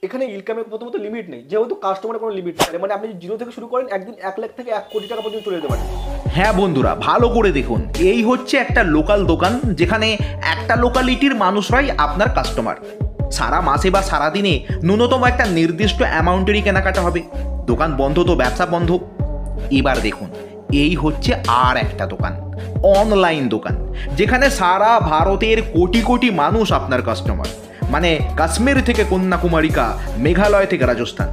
এখানে ইনকামের প্রথমত লিমিট নেই, যেহেতু কাস্টমারের কোনো লিমিট নেই, মানে আপনি জিরো থেকে শুরু করেন একদিন 1 লাখ থেকে 1 কোটি টাকা পর্যন্ত চলে যেতে পারেন। হ্যাঁ বন্ধুরা, ভালো করে দেখুন, এই হচ্ছে একটা লোকাল দোকান যেখানে একটা লোকালিটির মানুষরাই আপনার কাস্টমার। সারা মাসে বা সারা দিনে ন্যূনতম একটা নির্দিষ্ট অ্যামাউন্টেরই কেনাকাটা হবে। দোকান বন্ধ তো ব্যবসা বন্ধ। এবার দেখুন, এই হচ্ছে আর একটা দোকান, অনলাইন দোকান, যেখানে সারা ভারতের কোটি কোটি মানুষ আপনার কাস্টমার। মানে কাশ্মীর থেকে কন্যাকুমারিকা, মেঘালয় থেকে রাজস্থান।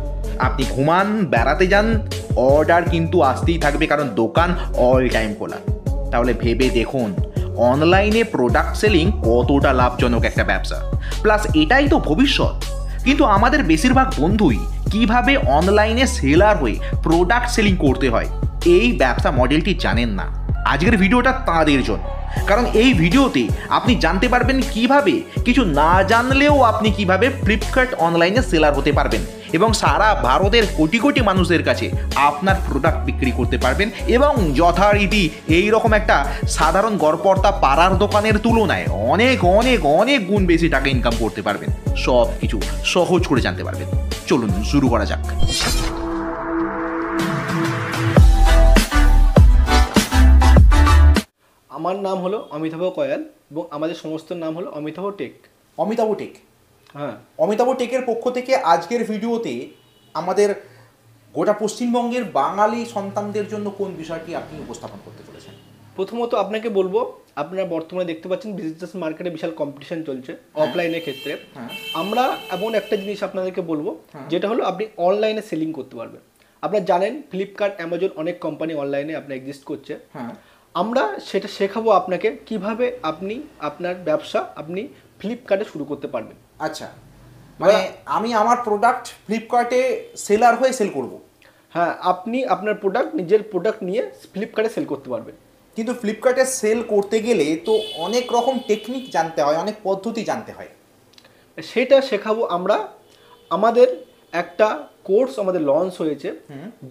আপনি ঘুমান, বেড়াতে যান, অর্ডার কিন্তু আসতেই থাকবে, কারণ দোকান অল টাইম খোলা। তাহলে ভেবে দেখুন অনলাইনে প্রোডাক্ট সেলিং কতটা লাভজনক একটা ব্যবসা, প্লাস এটাই তো ভবিষ্যৎ। কিন্তু আমাদের বেশিরভাগ বন্ধুই কিভাবে অনলাইনে সেলার হয়ে প্রোডাক্ট সেলিং করতে হয় এই ব্যবসা মডেলটি জানেন না। আজকের ভিডিওটা তাঁদের জন্য, কারণ এই ভিডিওতে আপনি জানতে পারবেন কিভাবে, কিছু না জানলেও আপনি কিভাবে ফ্লিপকার্ট অনলাইনে সেলার হতে পারবেন এবং সারা ভারতের কোটি কোটি মানুষদের কাছে আপনার প্রোডাক্ট বিক্রি করতে পারবেন এবং যথারীতি এইরকম একটা সাধারণ গড়পড়তা পাড়ার দোকানের তুলনায় অনেক অনেক অনেক গুণ বেশি টাকা ইনকাম করতে পারবেন। সব কিছু সহজ করে জানতে পারবেন। চলুন শুরু করা যাক। আমার নাম হলো অমিতাভ কয়াল এবং আমাদের সমস্ত নাম হলো অমিতাভ টেক। অমিতাভ টেক। হ্যাঁ, অমিতাভ টেকের পক্ষ থেকে আজকের ভিডিওতে আমাদের গোটা পশ্চিমবঙ্গের বাঙালি সন্তানদের জন্য কোন বিষয়টি আপনি উপস্থাপন করতে চলেছেন? প্রথমত আপনাকে বলবো, আপনারা বর্তমানে দেখতে পাচ্ছেন বিজনেস মার্কেটে বিশাল কম্পিটিশন চলছে অফলাইনের ক্ষেত্রে। আমরা এমন একটা জিনিস আপনাদেরকে বলবো, যেটা হলো আপনি অনলাইনে সেলিং করতে পারবেন। আপনারা জানেন ফ্লিপকার্ট, অ্যামাজন অনেক কোম্পানি অনলাইনে আপনার এক্সিস্ট করছে। আমরা সেটা শেখাবো আপনাকে কিভাবে আপনি আপনার ব্যবসা আপনি ফ্লিপকার্টে শুরু করতে পারবেন। আচ্ছা, মানে আমি আমার প্রোডাক্ট ফ্লিপকার্টে সেলার হয়ে সেল করব। হ্যাঁ, আপনি আপনার প্রোডাক্ট, নিজের প্রোডাক্ট নিয়ে ফ্লিপকার্টে সেল করতে পারবেন। কিন্তু ফ্লিপকার্টে সেল করতে গেলে তো অনেক রকম টেকনিক জানতে হয়, অনেক পদ্ধতি জানতে হয়। সেটা শেখাবো আমরা। আমাদের একটা কোর্স আমাদের লঞ্চ হয়েছে,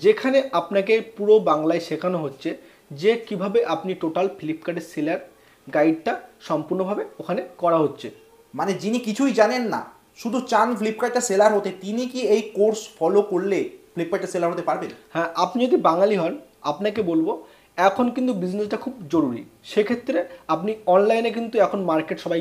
যেখানে আপনাকে পুরো বাংলায় শেখানো হচ্ছে যে কিভাবে আপনি টোটাল ফ্লিপকার্টের সেলার গাইডটা সম্পূর্ণভাবে ওখানে করা হচ্ছে। মানে যিনি কিছুই জানেন না, শুধু চান ফ্লিপকার্টে সেলার হতে, তিনি কি এই কোর্স ফলো করলে ফ্লিপকার্টে সেলার হতে পারবেন? হ্যাঁ, আপনি যদি বাঙালি হন, আপনাকে বলবো এখন কিন্তু বিজনেসটা খুব জরুরি। সেক্ষেত্রে আপনি অনলাইনে কিন্তু এখন মার্কেট সবাই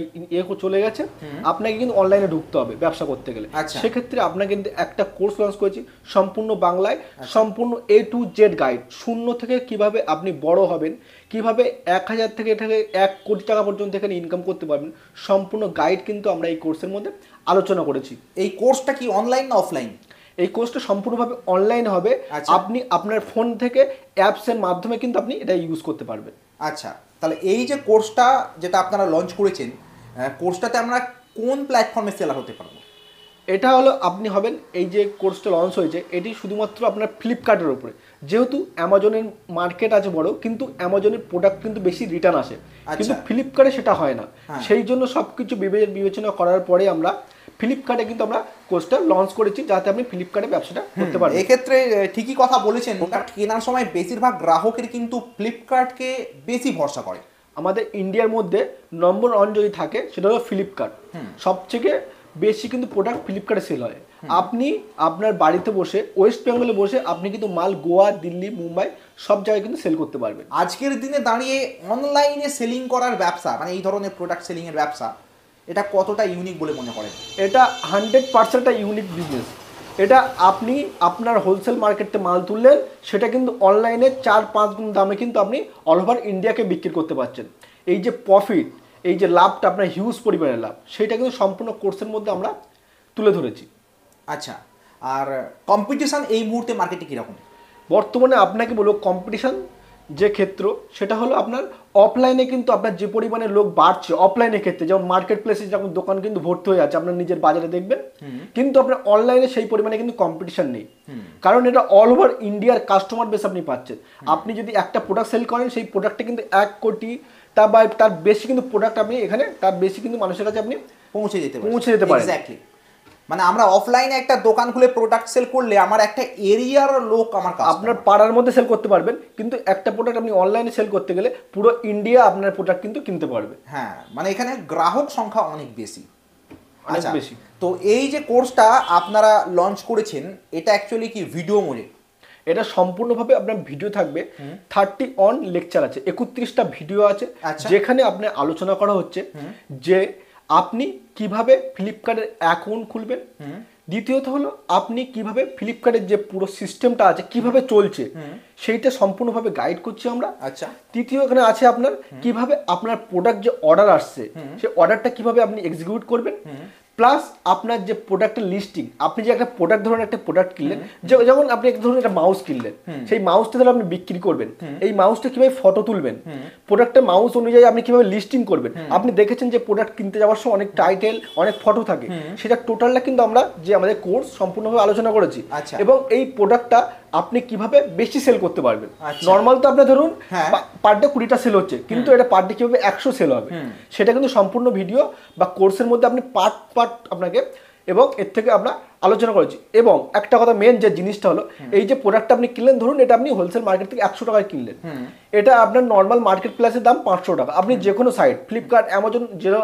চলে গেছে, আপনাকে কিন্তু অনলাইনে ঢুকতে হবে ব্যবসা করতে গেলে। সেক্ষেত্রে আপনাকে কিন্তু একটা কোর্স লঞ্চ করেছি সম্পূর্ণ বাংলায়, সম্পূর্ণ A to Z গাইড, শূন্য থেকে কিভাবে আপনি বড় হবেন, কিভাবে 1000 থেকে 1 কোটি টাকা পর্যন্ত এখানে ইনকাম করতে পারবেন, সম্পূর্ণ গাইড কিন্তু আমরা এই কোর্সের মধ্যে আলোচনা করেছি। এই কোর্সটা কি অনলাইন না অফলাইন? এই কোর্সটা সম্পূর্ণভাবে অনলাইন হবে। আপনি আপনার ফোন থেকে অ্যাপসের মাধ্যমে কিন্তু আপনি এটা ইউজ করতে পারবেন। আচ্ছা, তাহলে এই যে কোর্সটা যেটা আপনারা লঞ্চ করেছেন, কোর্সটাতে আমরা কোন প্ল্যাটফর্মে সেলার হতে পারবো? এটা হলো আপনি হবেন, এই যে কোর্সটা লঞ্চ হয়েছে এটি শুধুমাত্র আপনার ফ্লিপকার্টের উপরে। যেহেতু অ্যামাজনের মার্কেট আছে বড়, কিন্তু অ্যামাজনের প্রোডাক্ট কিন্তু বেশি রিটার্ন আসে, কিন্তু ফ্লিপকার্টে সেটা হয় না। সেই জন্য সব কিছু বিবেচনা করার পরে আমরা ফ্লিপকার্টে কিন্তু আমরা কোর্সটা লঞ্চ করেছি, যাতে আপনি ফ্লিপকার্টে ব্যবসাটা করতে পারেন। এক্ষেত্রে ঠিকই কথা বলেছেন, প্রোডাক্ট কেনার সময় বেশিরভাগ গ্রাহকের কিন্তু ফ্লিপকার্টকে বেশি ভরসা করে। আমাদের ইন্ডিয়ার মধ্যে নম্বর 1 যদি থাকে সেটা হলো ফ্লিপকার্ট। সবথেকে বেশি কিন্তু প্রোডাক্ট ফ্লিপকার্টে সেল হয়। আপনি আপনার বাড়িতে বসে, ওয়েস্ট বেঙ্গলে বসে আপনি কিন্তু মাল গোয়া, দিল্লি, মুম্বাই সব জায়গায় কিন্তু সেল করতে পারবেন। আজকের দিনে দাঁড়িয়ে অনলাইনে সেলিং করার ব্যবসা, মানে এই ধরনের প্রোডাক্ট সেলিংয়ের ব্যবসা, এটা কতটা ইউনিক বলে মনে করেন? এটা 100% একটা ইউনিক বিজনেস। এটা আপনি আপনার হোলসেল মার্কেটে মাল তুললেন, সেটা কিন্তু অনলাইনে 4-5 গুণ দামে কিন্তু আপনি অল ওভার ইন্ডিয়াকে বিক্রি করতে পারছেন। এই যে প্রফিট, এই যে লাভটা, আপনার হিউজ পরিমাণের লাভ, সেটা কিন্তু সম্পূর্ণ কোর্সের মধ্যে আমরা তুলে ধরেছি। আচ্ছা, আর কম্পিটিশন এই মুহূর্তে মার্কেটে কীরকম? বর্তমানে আপনাকে বলবো কম্পিটিশন যে ক্ষেত্র, সেটা হলো আপনার অফলাইনে কিন্তু আপনার যে পরিমাণে লোক বাড়ছে অফলাইনের ক্ষেত্রে, যেমন মার্কেট প্লেসে যখন দোকান কিন্তু ভর্তি হয়ে আছে, আপনার নিজের বাজারে দেখবেন, কিন্তু আপনার অনলাইনে সেই পরিমাণে কিন্তু কম্পিটিশন নেই। কারণ এটা অল ওভার ইন্ডিয়ার কাস্টমার বেস আপনি পাচ্ছেন। আপনি যদি একটা প্রোডাক্ট সেল করেন, সেই প্রোডাক্টটা কিন্তু 1 কোটি বা তার বেশি কিন্তু প্রোডাক্ট আপনি এখানে, তার বেশি কিন্তু মানুষের কাছে আপনি পৌঁছে যেতে পারেন। এক্স্যাক্টলি। মানে আমরা অফলাইনে একটা দোকান খুলে প্রোডাক্ট সেল করলে আমার একটা এরিয়ার লোক আমার কাছে, আপনার পাড়ার মধ্যে সেল করতে পারবেন, কিন্তু একটা প্রোডাক্ট আপনি অনলাইনে সেল করতে গেলে পুরো ইন্ডিয়া আপনার প্রোডাক্ট কিন্তু কিনতে পারবে। হ্যাঁ, মানে এখানে গ্রাহক সংখ্যা অনেক বেশি। অনেক আচ্ছা, বেশি। তো এই যে কোর্সটা আপনারা লঞ্চ করেছেন এটা অ্যাকচুয়ালি কি ভিডিও মোডে? এটা সম্পূর্ণভাবে আপনার ভিডিও থাকবে, 30 অন লেকচার আছে, 31টা ভিডিও আছে, আচ্ছা। যেখানে আপনার আলোচনা করা হচ্ছে যে আপনি কিভাবে ফ্লিপকার্টের অ্যাকাউন্ট খুলবেন, দ্বিতীয়ত হলো আপনি কিভাবে ফ্লিপকার্টের যে পুরো সিস্টেমটা আছে কিভাবে চলছে সেইটা সম্পূর্ণভাবে গাইড করছি আমরা। আচ্ছা, তৃতীয় এখানে আছে আপনার কিভাবে আপনার প্রোডাক্ট যে অর্ডার আসছে সেই অর্ডারটা কিভাবে আপনি এক্সিকিউট করবেন, প্লাস আপনার যে প্রোডাক্টের লিস্টিং, আপনি যে একটা প্রোডাক্ট ধরুন একটা প্রোডাক্ট কিনলেন, যেমন আপনি একটা ধরুন একটা মাউস কিনলেন, সেই মাউসটা ধরুন আপনি বিক্রি করবেন, এই মাউসটা কিভাবে ফটো তুলবেন, প্রোডাক্টের মাউস অনুযায়ী আপনি কিভাবে লিস্টিং করবেন। আপনি দেখেছেন যে প্রোডাক্ট কিনতে যাওয়ার সময় অনেক টাইটেল অনেক ফটো থাকে, সেটা টোটালটা কিন্তু আমরা যে আমাদের কোর্স সম্পূর্ণভাবে আলোচনা করেছি। আচ্ছা। এবং এই প্রোডাক্টটা আপনি কিভাবে বেশি সেল করতে পারবেন। আচ্ছা। নর্মাল তো আপনার ধরুন হ্যাঁ। পার ডে 20টা সেল হচ্ছে, কিন্তু এটা পার ডে কিভাবে 100 সেল হবে সেটা কিন্তু সম্পূর্ণ ভিডিও বা কোর্সের মধ্যে আপনি পার্ট পার্ট আপনাকে এবং এর থেকে আমরা আলোচনা করেছি। এবং একটা কথা মেন যে জিনিসটা হলো, এই যে প্রোডাক্টটা আপনি কিনলেন, ধরুন এটা আপনি হোলসেল মার্কেট থেকে 100 টাকায় কিনলেন, এটা আপনার নর্মাল মার্কেট প্লেসের দাম 500 টাকা। আপনি যে কোনো সাইট ফ্লিপকার্ট অ্যামাজন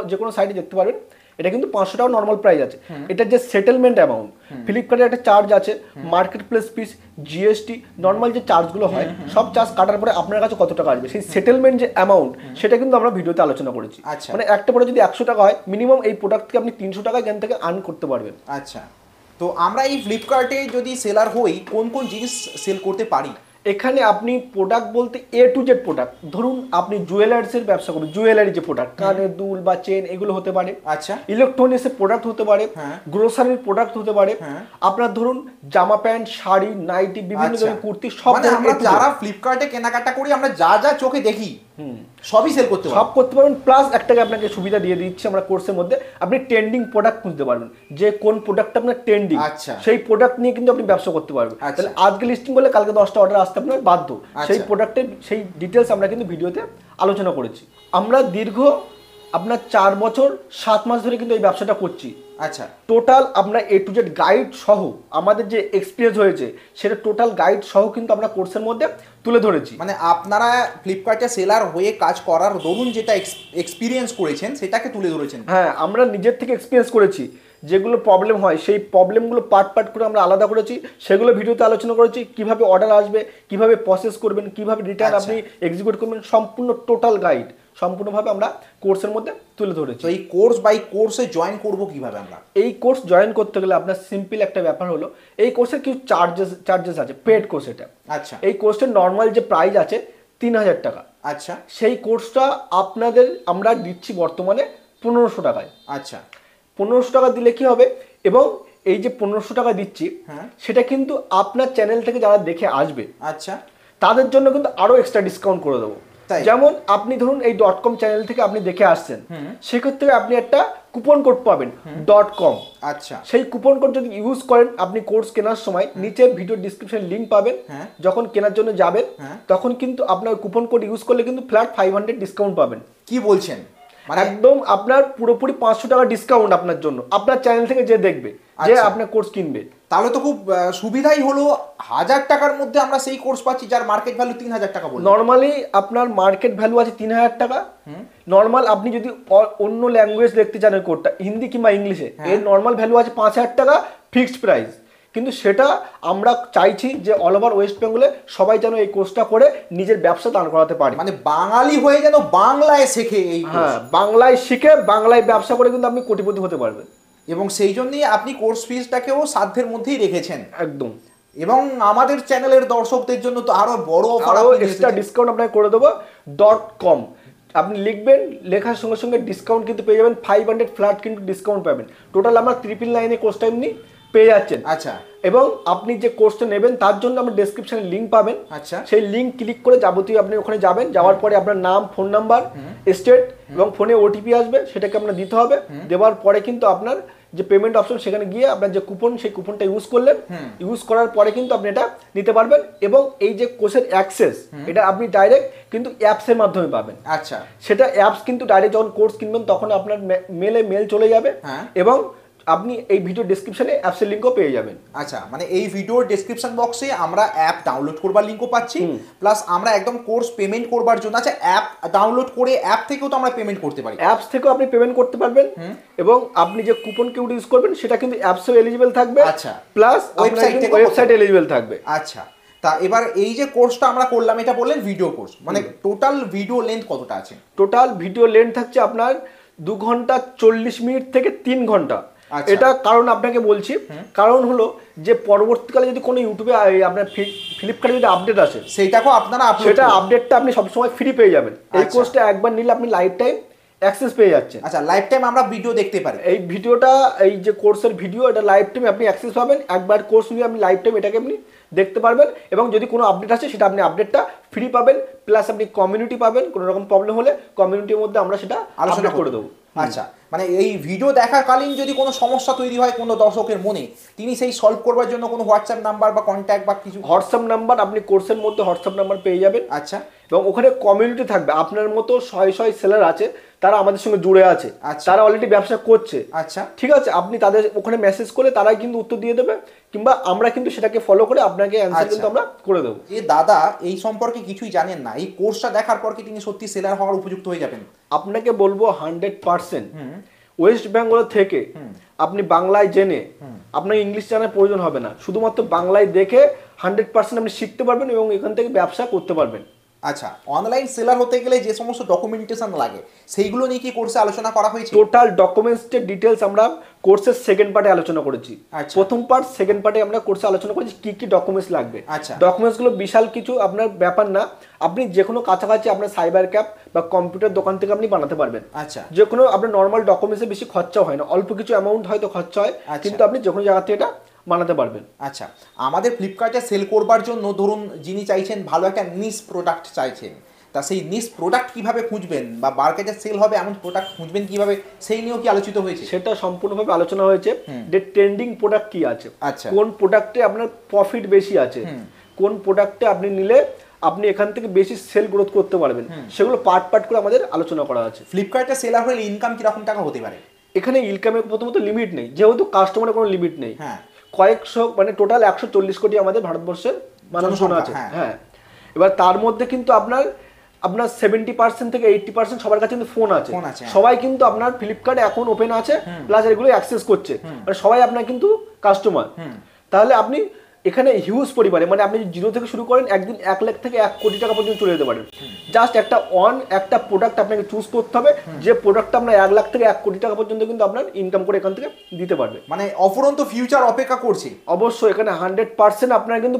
যে কোনো সাইটে দেখতে পারবেন এটা কিন্তু 500 টাকা নর্মাল প্রাইস আছে। এটার যে সেটেলমেন্ট অ্যামাউন্ট, ফ্লিপকার্টের একটা চার্জ আছে, মার্কেট প্লেস ফিস, জিএসটি, নর্মাল যে চার্জগুলো হয় সব চার্জ কাটার পরে আপনার কাছে কত টাকা আসবে, সেই সেটেলমেন্ট যে অ্যামাউন্ট সেটা কিন্তু আমরা ভিডিওতে আলোচনা করেছি। আচ্ছা। মানে একটা প্রোডাক্ট যদি 100 টাকা হয়, মিনিমাম এই প্রোডাক্ট থেকে আপনি 300 টাকা এখান থেকে আর্ন করতে পারবেন। আচ্ছা, তো আমরা এই ফ্লিপকার্টে যদি সেলার হই কোন কোন জিনিস সেল করতে পারি? এখানে আপনি প্রোডাক্ট বলতে A to Z প্রোডাক্ট, ধরুন আপনি জুয়েলার্সের ব্যবসা করবেন, জুয়েলারি যে প্রোডাক্ট, কানের দুল বা চেন এগুলো হতে পারে, আচ্ছা, ইলেকট্রনিক্সের প্রোডাক্ট হতে পারে, হ্যাঁ। গ্রোসারির প্রোডাক্ট হতে পারে, হ্যাঁ। আপনার ধরুন জামা প্যান্ট, শাড়ি, নাইটি, বিভিন্ন আচ্ছা। ধরনের কুর্তি, সব মানে ধরনের আমরা A to Z। যারা ফ্লিপকার্টে কেনাকাটা করি আমরা যা যা চোখে দেখি সবই সেল করতে সব পারি। করতে পারবেন। প্লাস একটাকে আপনাকে সুবিধা দিয়ে দিচ্ছি আমরা কোর্সের মধ্যে, আপনি ট্রেন্ডিং প্রোডাক্ট খুঁজতে পারবেন, যে কোন প্রোডাক্টটা আপনার ট্রেন্ডিং, আচ্ছা। সেই প্রোডাক্ট নিয়ে কিন্তু আপনি ব্যবসা করতে পারবেন। আচ্ছা। তাহলে আজকে লিস্টিং করলে কালকে 10টা অর্ডার আসতে আপনার বাধ্য। সেই আচ্ছা। প্রোডাক্টের সেই ডিটেলস আমরা কিন্তু ভিডিওতে আলোচনা করেছি। আমরা দীর্ঘ আপনার 4 বছর 7 মাস ধরে কিন্তু এই ব্যবসাটা করছি। আচ্ছা, টোটাল আমরা A to Z গাইড সহ আমাদের যে এক্সপিরিয়েন্স হয়েছে সেটা টোটাল গাইড সহ কিন্তু আমরা কোর্সের মধ্যে তুলে ধরেছি। মানে আপনারা ফ্লিপকার্টে সেলার হয়ে কাজ করার দরুন যেটা এক্সপিরিয়েন্স করেছেন সেটাকে তুলে ধরেছেন। হ্যাঁ, আমরা নিজের থেকে এক্সপিরিয়েন্স করেছি, যেগুলো প্রবলেম হয় সেই প্রবলেমগুলো পার্ট পার্ট করে আমরা আলাদা করেছি, সেগুলো ভিডিওতে আলোচনা করেছি, কিভাবে অর্ডার আসবে, কিভাবে প্রসেস করবেন, কিভাবে রিটার্ন আচ্ছা। আপনি এক্সিকিউট করবেন, সম্পূর্ণ টোটাল গাইড সম্পূর্ণভাবে আমরা কোর্সের মধ্যে তুলে ধরেছি। তো এই কোর্স বাই কোর্সে জয়েন করব কিভাবে আমরা? এই কোর্স জয়েন করতে গেলে আপনার সিম্পল একটা ব্যাপার হলো, এই কোর্সের কিছু চার্জেস আছে, পেড কোর্স এটা। আচ্ছা, এই কোর্সের নর্মাল যে প্রাইস আছে 3000 টাকা, আচ্ছা, সেই কোর্সটা আপনাদের আমরা দিচ্ছি বর্তমানে 1500 টাকায়। আচ্ছা, 1500 টাকা দিলে কি হবে, এবং এই যে 1500 টাকা দিচ্ছি হ্যাঁ। সেটা কিন্তু আপনার চ্যানেল থেকে যারা দেখে আসবে আচ্ছা, তাদের জন্য কিন্তু আরো এক্সট্রা ডিসকাউন্ট করে দেবো। তাই? যেমন আপনি ধরুন এই .com চ্যানেল থেকে আপনি দেখে আসছেন, সেক্ষেত্রে আপনি একটা কুপন কোড পাবেন .com। আচ্ছা, সেই কুপন কোড যদি ইউজ করেন আপনি কোর্স কেনার সময় নিচে ভিডিও ডিসক্রিপশন লিংক পাবেন, হ্যাঁ। যখন কেনার জন্য যাবেন হ্যাঁ। তখন কিন্তু আপনার কুপন কোড ইউজ করলে কিন্তু ফ্ল্যাট 500 ডিসকাউন্ট পাবেন। কি বলছেন? মানে একদম আপনার পুরোপুরি 500 টাকা ডিসকাউন্ট আপনার জন্য, আপনার চ্যানেল থেকে যে দেখবে, যে আচ্ছা। আপনার কোর্স কিনবে। তাহলে তো খুব সুবিধাই হলো। 1000 টাকার মধ্যে আমরা সেই কোর্স পাচ্ছি যার মার্কেট ভ্যালু 3000 টাকা বলুন। নর্মালি আপনার মার্কেট ভ্যালু আছে 3000 টাকা। নর্মাল আপনি যদি অন্য ল্যাঙ্গুয়েজ দেখতে চান এই কোর্সটা, হিন্দি কিংবা ইংলিশে, এর নর্মাল ভ্যালু আছে 5000 টাকা ফিক্সড প্রাইস। কিন্তু সেটা আমরা চাইছি যে অল ওভার ওয়েস্ট বেঙ্গলে সবাই যেন এই কোর্সটা করে নিজের ব্যবসা দাঁড় করাতে পারে। মানে বাঙালি হয়ে যেন বাংলায় শেখে এই কোর্স। হ্যাঁ, বাংলায় শিখে বাংলায় ব্যবসা করে কিন্তু আপনি কোটিপতি হতে পারবেন। এবং সেই জন্যই আপনি কোর্স ফিসটাকেও সাধ্যের মধ্যেই রেখেছেন একদম। এবং আমাদের চ্যানেলের দর্শকদের জন্য তো আরো বড় অফার আরো এক্সট্রা ডিসকাউন্ট আপনাকে করে দেবো। .com আপনি লিখবেন, লেখার সঙ্গে সঙ্গে ডিসকাউন্ট কিন্তু পেয়ে যাবেন, 500 ফ্ল্যাট কিন্তু ডিসকাউন্ট পাবেন। টোটাল আমরা 999 কোর্সটা এমনি পেয়ে যাচ্ছেন। আচ্ছা, এবং আপনি যে কোর্সটা নেবেন তার জন্য আমরা ডেসক্রিপশনে লিংক পাবেন। আচ্ছা, সেই লিংক ক্লিক করে যাবতীয় আপনি ওখানে যাবেন, যাওয়ার পরে আপনার নাম, ফোন নাম্বার, স্টেট এবং ফোনে ওটিপি আসবে, সেটাকে আপনার দিতে হবে। দেওয়ার পরে কিন্তু আপনার যে পেমেন্ট অপশন সেখানে গিয়ে আপনার যে কুপন, সেই কুপনটা ইউজ করলেন, ইউজ করার পরে কিন্তু আপনি এটা নিতে পারবেন। এবং এই যে কোর্সের অ্যাক্সেস এটা আপনি ডাইরেক্ট কিন্তু অ্যাপসের মাধ্যমে পাবেন। আচ্ছা, সেটা অ্যাপস কিন্তু ডাইরেক্ট যখন কোর্স কিনবেন তখন আপনার মেল চলে যাবে। হ্যাঁ। এবং আপনি এই ভিডিও ডেসক্রিপশনে অ্যাপসের লিঙ্কও পেয়ে যাবেন। আচ্ছা, মানে এই ভিডিওর ডেসক্রিপশন বক্সে আমরা অ্যাপ ডাউনলোড করবার লিঙ্কও পাচ্ছি, প্লাস আমরা একদম কোর্স পেমেন্ট করবার জন্য, আচ্ছা অ্যাপ ডাউনলোড করে অ্যাপ থেকেও তো আমরা পেমেন্ট করতে পারি? অ্যাপস থেকেও আপনি পেমেন্ট করতে পারবেন, এবং আপনি যে কুপন কোড ইউজ করবেন সেটা কিন্তু অ্যাপসেও এলিজিবল থাকবে, আচ্ছা, প্লাস ওয়েবসাইট এলিজিবল থাকবে। আচ্ছা, তা এবার এই যে কোর্সটা আমরা করলাম, এটা বললেন ভিডিও কোর্স, মানে টোটাল ভিডিও লেন্থ কতটা আছে? টোটাল ভিডিও লেন্থ থাকছে আপনার 2 ঘন্টা 40 মিনিট থেকে 3 ঘন্টা। আচ্ছা। এটা কারণ আপনাকে বলছি, কারণ হলো যে পরবর্তীকালে যদি কোনো ইউটিউবে আপনার ফ্লিপকার্টে যদি আপডেট আসে, সেইটাকেও আপনারা সেটা আপডেটটা আপনি সবসময় ফ্রি পেয়ে যাবেন। এই আচ্ছা। কোর্সটা একবার নিলে আপনি লাইফ টাইম অ্যাক্সেস পেয়ে যাচ্ছেন। আচ্ছা, লাইফ টাইম আমরা ভিডিও দেখতে পারি? এই ভিডিওটা, এই যে কোর্সের ভিডিও, এটা লাইফ টাইম আপনি অ্যাক্সেস পাবেন। একবার কোর্স নিয়ে আপনি লাইফ টাইম এটাকে আপনি দেখতে পারবেন, এবং যদি কোনো আপডেট আসে সেটা আপনি আপডেটটা ফ্রি পাবেন, প্লাস আপনি কমিউনিটি পাবেন। কোনো রকম প্রবলেম হলে কমিউনিটির মধ্যে আমরা সেটা আলোচনা করে দেবো। আচ্ছা, মানে এই ভিডিও দেখাকালীন যদি কোনো সমস্যা তৈরি হয় কোনো দর্শকের মনে, তিনি সেই সলভ করবার জন্য কোনো হোয়াটসঅ্যাপ নাম্বার বা কন্ট্যাক্ট বা কিছু? হোয়াটসঅ্যাপ নাম্বার, আপনি কোর্সের মধ্যে হোয়াটসঅ্যাপ নাম্বার পেয়ে যাবেন। আচ্ছা, এবং ওখানে কমিউনিটি থাকবে, আপনার মতো শয় সেলার আছে, তারা আমাদের সঙ্গে জুড়ে আছে, আচ্ছা। তারা অলরেডি ব্যবসা করছে। আচ্ছা, ঠিক আছে, আপনি তাদের ওখানে মেসেজ করলে তারাই কিন্তু উত্তর দিয়ে দেবে, কিংবা আমরা কিন্তু সেটাকে ফলো করে আপনাকে অ্যান্সার কিন্তু আমরা করে দেবো। যে দাদা এই সম্পর্কে কিছুই জানেন না, এই কোর্সটা দেখার পর কি তিনি সত্যি সেলার হওয়ার উপযুক্ত হয়ে যাবেন? আপনাকে বলবো 100% ওয়েস্ট বেঙ্গল থেকে আপনি বাংলায় জেনে আপনার ইংলিশ জানার প্রয়োজন হবে না, শুধুমাত্র বাংলায় দেখে 100% আপনি শিখতে পারবেন এবং এখান থেকে ব্যবসা করতে পারবেন। আচ্ছা, অনলাইন সেলার হতে গেলে যে সমস্ত ডকুমেন্টেশন লাগে সেইগুলো নিয়ে কি কোর্সে আলোচনা করা হয়েছে? টোটাল ডকুমেন্টসের ডিটেলস আমরা কোর্সের সেকেন্ড পার্টে আলোচনা করেছি। আচ্ছা। প্রথম পার্ট সেকেন্ড পার্টে আমরা কোর্সে আলোচনা করেছি কি কি ডকুমেন্টস লাগবে। আচ্ছা। ডকুমেন্টসগুলো বিশাল কিছু আপনার ব্যাপার না, আপনি যে কোনো কাছাকাছি আপনার সাইবার ক্যাফ বা কম্পিউটার দোকান থেকে আপনি বানাতে পারবেন। আচ্ছা, যে কোনো আপনার নর্মাল ডকুমেন্টসে বেশি খরচা হয় না, অল্প কিছু অ্যামাউন্ট হয়তো খরচা হয়, আচ্ছা। কিন্তু আপনি যে কোনো জায়গা থেকে এটা বানাতে পারবেন। আচ্ছা, আমাদের ফ্লিপকার্টে সেল করবার জন্য ধরুন যিনি চাইছেন ভালো একটা নিশ প্রোডাক্ট চাইছেন, তা সেই নিশ প্রোডাক্ট কিভাবে খুঁজবেন বা মার্কেটে সেল হবে এমন প্রোডাক্ট খুঁজবেন কিভাবে, সেই নিয়েও কি আলোচিত হয়েছে? সেটা সম্পূর্ণভাবে আলোচনা হয়েছে যে ট্রেন্ডিং প্রোডাক্ট কি আছে, আচ্ছা। কোন প্রোডাক্টে আপনার প্রফিট বেশি আছে, কোন প্রোডাক্টে আপনি নিলে আপনি এখান থেকে বেশি সেল গ্রোথ করতে পারবেন, সেগুলো পার্ট পার্ট করে আমাদের আলোচনা করা আছে। ফ্লিপকার্টে সেলার হলে ইনকাম কিরকম টাকা হতে পারে? এখানে ইনকামের প্রথমত লিমিট নেই, যেহেতু কাস্টমারের কোনো লিমিট নেই। হ্যাঁ, কয়েকশো, মানে টোটাল 140 কোটি আমাদের ভারতবর্ষের মানুষজন আছে। হ্যাঁ। হ্যাঁ, এবার তার মধ্যে কিন্তু আপনার 70% থেকে 80% সবার কাছে কিন্তু ফোন আছে। সবাই কিন্তু আপনার ফ্লিপকার্টে এখন ওপেন আছে, প্লাস এগুলো অ্যাক্সেস করছে, মানে সবাই আপনার কিন্তু কাস্টমার। তাহলে আপনি এখানে হিউজ পরিমাণে, মানে আপনি জিরো থেকে শুরু করেন, একদিন 1 লাখ থেকে 1 কোটি টাকা পর্যন্ত চলে যেতে পারেন। জাস্ট একটা প্রোডাক্ট আপনাকে চুজ করতে হবে, যে প্রোডাক্টটা আপনার 1 লাখ থেকে 1 কোটি টাকা পর্যন্ত কিন্তু আপনার ইনকাম করে এখান থেকে দিতে পারবে। মানে অফুরন্ত ফিউচার অপেক্ষা করছে। অবশ্যই এখানে 100% আপনার কিন্তু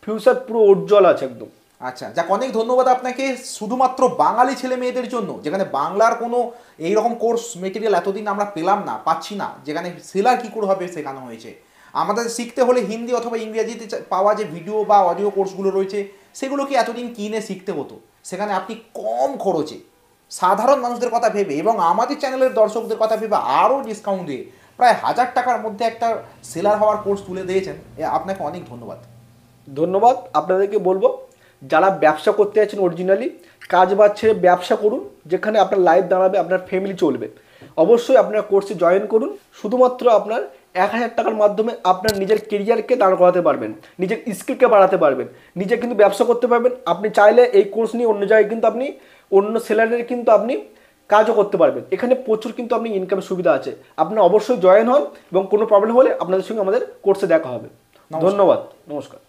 ফিউচার পুরো উজ্জ্বল আছে একদম। আচ্ছা, যাক, অনেক ধন্যবাদ আপনাকে। শুধুমাত্র বাঙালি ছেলে মেয়েদের জন্য, যেখানে বাংলার কোনো এইরকম কোর্স মেটেরিয়াল এতদিন আমরা পেলাম না, পাচ্ছি না, যেখানে সেলার কী করে হবে শেখানো হয়েছে। আমাদের শিখতে হলে হিন্দি অথবা ইংরেজিতে পাওয়া যে ভিডিও বা অডিও কোর্সগুলো রয়েছে সেগুলোকে এতদিন কিনে শিখতে হতো, সেখানে আপনি কম খরচে সাধারণ মানুষদের কথা ভেবে এবং আমাদের চ্যানেলের দর্শকদের কথা ভেবে আরও ডিসকাউন্ট দিয়ে প্রায় 1000 টাকার মধ্যে একটা সেলার হওয়ার কোর্স তুলে দিয়েছেন। আপনাকে অনেক ধন্যবাদ। ধন্যবাদ। আপনাদেরকে বলবো, যারা ব্যবসা করতে যাচ্ছেন অরিজিনালি, কাজ বাজ ছেড়ে ব্যবসা করুন, যেখানে আপনার লাইফ দাঁড়াবে, আপনার ফ্যামিলি চলবে। অবশ্যই আপনার কোর্সে জয়েন করুন। শুধুমাত্র আপনার 1000 টাকার মাধ্যমে আপনার নিজের কেরিয়ারকে দাঁড় করাতে পারবেন, নিজের স্কিলকে বাড়াতে পারবেন, নিজে কিন্তু ব্যবসা করতে পারবেন। আপনি চাইলে এই কোর্স নিয়ে অন্য জায়গায় কিন্তু আপনি অন্য সেলারের কিন্তু আপনি কাজও করতে পারবেন। এখানে প্রচুর কিন্তু আপনি ইনকামের সুবিধা আছে। আপনি অবশ্যই জয়েন হন, এবং কোনো প্রবলেম হলে আপনাদের সঙ্গে আমাদের কোর্সে দেখা হবে। ধন্যবাদ, নমস্কার।